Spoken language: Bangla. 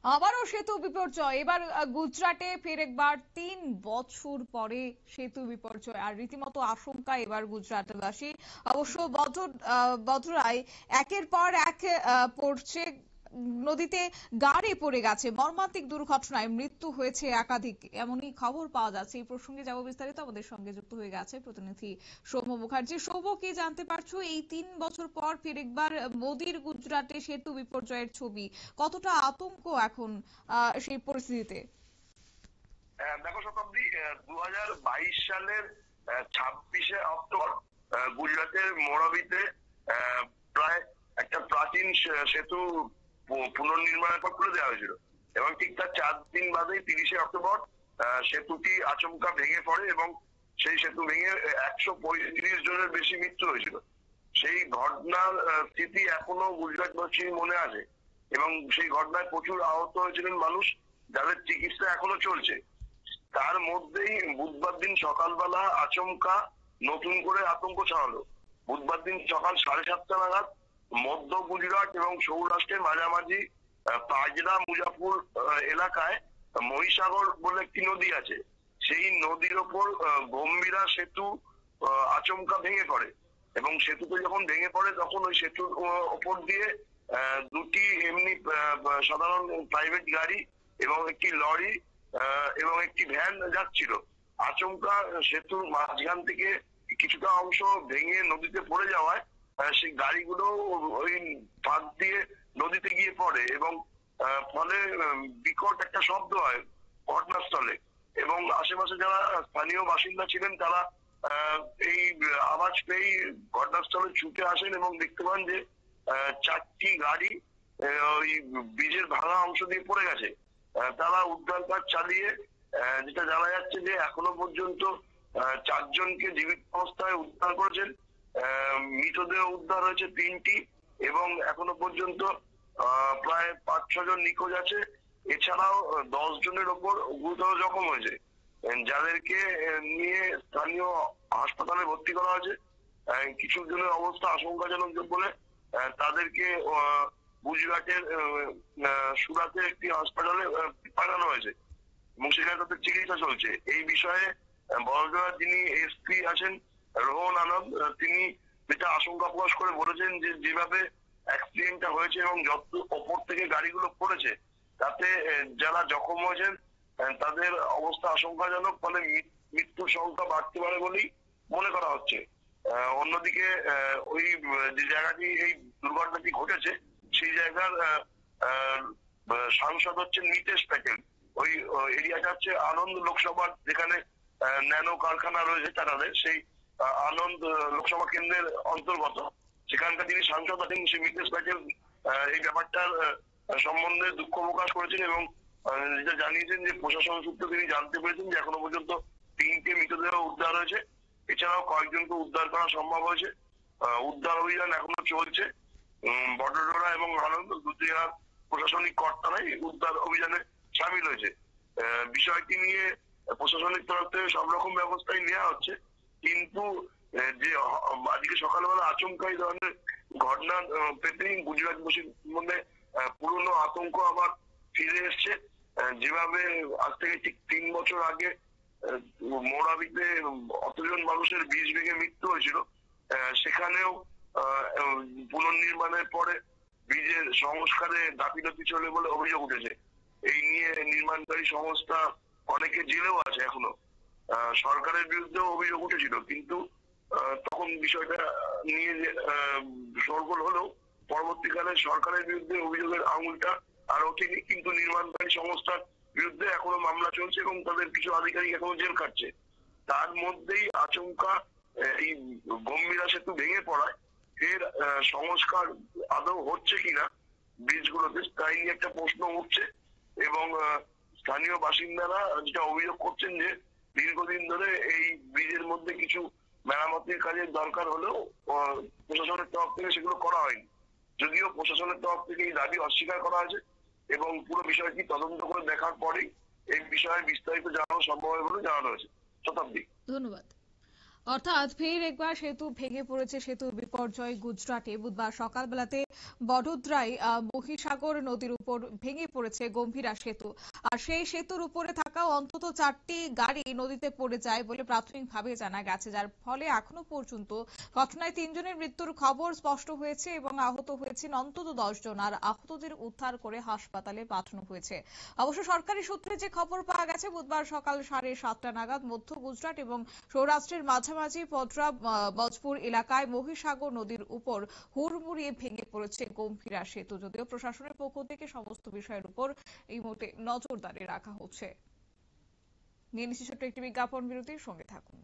আবারও সেতু বিপর্যয়। এবার গুজরাটে ফের একবার 3 বছর পরে সেতু বিপর্যয়, আর রীতিমতো আশঙ্কা এবার গুজরাটবাসী। অবশ্য বজরায় একের পর এক পড়ছে, নদীতে গাড়ি পড়ে গেছে, মর্মান্তিক দুর্ঘটনায় মৃত্যু হয়েছে একাধিক, এমনই খবর পাওয়া যাচ্ছে। এই প্রসঙ্গে যাব বিস্তারিত, আমাদের সঙ্গে যুক্ত হয়ে গেছে প্রতিনিধি সৌম্য মুখার্জি। সৌম্য, কি জানতে পারছো এই 3 বছর পর ফের একবার মোদির গুজরাটে সেতু বিপর্যয়ের ছবি, কতটা আতঙ্ক এখন সেই পরিস্থিতিতে? দেখো শতাব্দী, 2022 সালের 26শে অক্টোবর গুজরাটের মোরাবিতে প্রায় একটা প্রাচীন সেতু পুনর্নির্মাণের পর খুলে দেওয়া হয়েছিল, এবং ঠিক তার 4 দিন বাদে 30শে অক্টোবর সেতুটি আচমকা ভেঙে পড়ে এবং সেই সেতু ভেঙে 135 জনের বেশি মৃত্যু হয়েছিল। সেই ঘটনার স্মৃতি এখনো গুজরাটবাসীর মনে আছে, এবং সেই ঘটনায় প্রচুর আহত হয়েছিলেন মানুষ, যাদের চিকিৎসা এখনো চলছে। তার মধ্যেই বুধবার দিন সকালবেলা আচমকা নতুন করে আতঙ্ক ছড়ালো। বুধবার দিন সকাল 7:30 নাগাদ মধ্য গুজরাট এবং সৌরাষ্ট্রের মাঝামাঝি পাজরা মুজাফর এলাকায় মহিসাগর বলে একটি নদী আছে। সেই নদীর ওপর গম্ভীরা সেতু আচমকা ভেঙে পড়ে, এবং সেতুতে যখন ভেঙে পড়ে তখন ওই সেতুর ওপর দিয়ে দুটি এমনি সাধারণ প্রাইভেট গাড়ি এবং একটি লরি এবং একটি ভ্যান যাচ্ছিল। আচমকা সেতুর মাঝখান থেকে কিছুটা অংশ ভেঙে নদীতে পড়ে যাওয়ায় সেই গাড়িগুলো ওই ফাঁক দিয়ে নদীতে গিয়ে পড়ে, এবং ফলে বিকট একটা শব্দ হয় ঘটনাস্থলে। এবং আশেপাশে যারা স্থানীয় বাসিন্দা ছিলেন তারা এই আওয়াজ পেয়ে ঘটনাস্থলে ছুটে আসেন এবং দেখতে পান যে 4টি গাড়ি ওই ব্রিজের ভাঙা অংশ দিয়ে পড়ে গেছে। তারা উদ্ধার কাজ চালিয়ে যেটা জানা যাচ্ছে যে এখনো পর্যন্ত 4 জনকে জীবিত অবস্থায় উদ্ধার করেছেন। মৃতদেহ উদ্ধার হয়েছে 3টি, এবং এখনো পর্যন্ত প্রায় 5-6 জন নিখোঁজ আছে। এছাড়াও 10 জনের ওপর গুরুতর জখম হয়েছে, যাদেরকে নিয়ে স্থানীয় হাসপাতালে ভর্তি করা হয়েছে। কিছু জনের অবস্থা আশঙ্কাজনক বলে তাদেরকে গুজরাটের সুরাতের একটি হাসপাতালে পাঠানো হয়েছে, এবং সেখানে তাদের চিকিৎসা চলছে। এই বিষয়ে বড়জোড়া যিনি এসপি আছেন রোহন আনন্দ, তিনি যেটা আশঙ্কা প্রকাশ করে বলেছেন যে যেভাবে অ্যাক্সিডেন্টটা হয়েছে এবং যত ওপর থেকে গাড়িগুলো পড়েছে তাতে যারা জখম হয়েছেন তাদের অবস্থা আশঙ্কাজনক, ফলে মৃত্যুর সংখ্যা বাড়তে পারে বলেই মনে করা হচ্ছে। অন্যদিকে ওই যে জায়গাটি এই দুর্ঘটনাটি ঘটেছে সেই জায়গার সাংসদ হচ্ছেন নিতেশ প্যাটেল। ওই এরিয়াটা হচ্ছে আনন্দ লোকসভার, যেখানে ন্যানো কারখানা রয়েছে টাটাদের, সেই আনন্দ লোকসভা কেন্দ্রের অন্তর্গত। সেখানকার যিনি সাংসদ আছেন সেই নিতেশ প্যাটেল এই ব্যাপারটার সম্বন্ধে দুঃখ প্রকাশ করেছেন, এবং যেটা জানিয়েছেন যে প্রশাসন সূত্রে তিনি জানতে পেরেছেন যে এখনো পর্যন্ত 3টে মৃতদেহ উদ্ধার হয়েছে। এছাড়াও কয়েকজনকে উদ্ধার করা সম্ভব হয়েছে। উদ্ধার অভিযান এখনো চলছে। বড়জোড়া এবং আনন্দ দুটি জেলার প্রশাসনিক কর্তারাই উদ্ধার অভিযানে সামিল হয়েছে। বিষয়টি নিয়ে প্রশাসনিক তরফ থেকে সব রকম ব্যবস্থাই নেওয়া হচ্ছে, কিন্তু যে আজকে সকালবেলা আচমকা এই ধরনের ঘটনা পেতেই গুজরাটবাসীর মধ্যে পুরনো আতঙ্ক আবার ফিরে এসছে। যেভাবে আজ থেকে ঠিক 3 বছর আগে মোরাবিতে অতজন মানুষের ব্রিজ ভেঙে মৃত্যু হয়েছিল, সেখানেও পুনর্নির্মাণের পরে ব্রিজের সংস্কারে গাফিলতি চলে বলে অভিযোগ উঠেছে। এই নিয়ে নির্মাণকারী সংস্থা অনেকে জেলেও আছে এখনো। সরকারের বিরুদ্ধেও অভিযোগ উঠেছিল, কিন্তু তখন বিষয়টা নিয়ে শোরগোল হলেও পরবর্তীকালে সরকারের বিরুদ্ধে অভিযোগের আঙুলটা আর ওঠেনি, কিন্তু নির্মাণকারী সংস্থার বিরুদ্ধে এখনো মামলা চলছে এবং তাদের কিছু আধিকারিক এখনো জেল খাটছে। তার মধ্যেই আচমকা এই গম্ভীরা সেতু ভেঙে পড়ায় এর সংস্কার আদৌ হচ্ছে কিনা ব্রিজগুলোতে, তাই নিয়ে একটা প্রশ্ন উঠছে। এবং স্থানীয় বাসিন্দারা যেটা অভিযোগ করছেন যে দীর্ঘদিন ধরে এই ব্রিজের মধ্যে কিছু মেরামতির কাজের দরকার হলেও প্রশাসনের তরফ থেকে সেগুলো করা হয়নি, যদিও প্রশাসনের তরফ থেকে এই দাবি অস্বীকার করা হয়েছে, এবং পুরো বিষয়টি তদন্ত করে দেখার পরেই এই বিষয়ে বিস্তারিত জানানো সম্ভব হবে বলে জানানো হয়েছে। শতাব্দী, ধন্যবাদ। অর্থাৎ ফের একবার সেতু ভেঙে পড়েছে। সেতু বিপর্যয় গুজরাটে বুধবার সকালবেলাতে বডোদরায় মহিসাগর নদীর উপর ভেঙে পড়েছে গম্ভীরা সেতু। আর সেই সেতুর উপরে থাকা অন্তত 4টি গাড়ি নদীতে পড়ে যায় বলে প্রাথমিকভাবে জানা গেছে, যার ফলে এখনো পর্যন্ত ঘটনায় 3 জনের মৃত্যুর খবর স্পষ্ট হয়েছে এবং আহত হয়েছেন অন্তত 10 জন। আর আহতদের উদ্ধার করে হাসপাতালে পাঠানো হয়েছে। অবশ্য সরকারি সূত্রে যে খবর পাওয়া গেছে, বুধবার সকাল 7:30টা নাগাদ মধ্য গুজরাট এবং সৌরাষ্ট্রের মাঝামাঝি পটরা বজপুর এলাকায় মহিসাগর নদীর উপর হুড়মুড়িয়ে ভেঙে পড়েছে গম্ভীরা সেতু। যদিও প্রশাসনের পক্ষ থেকে সমস্ত বিষয়ের উপর এই মুহূর্তে নজরদারি রাখা হচ্ছে। নিয়ে নিচ্ছি ছোট্ট একটি বিজ্ঞাপন বিরতির, সঙ্গে থাকুন।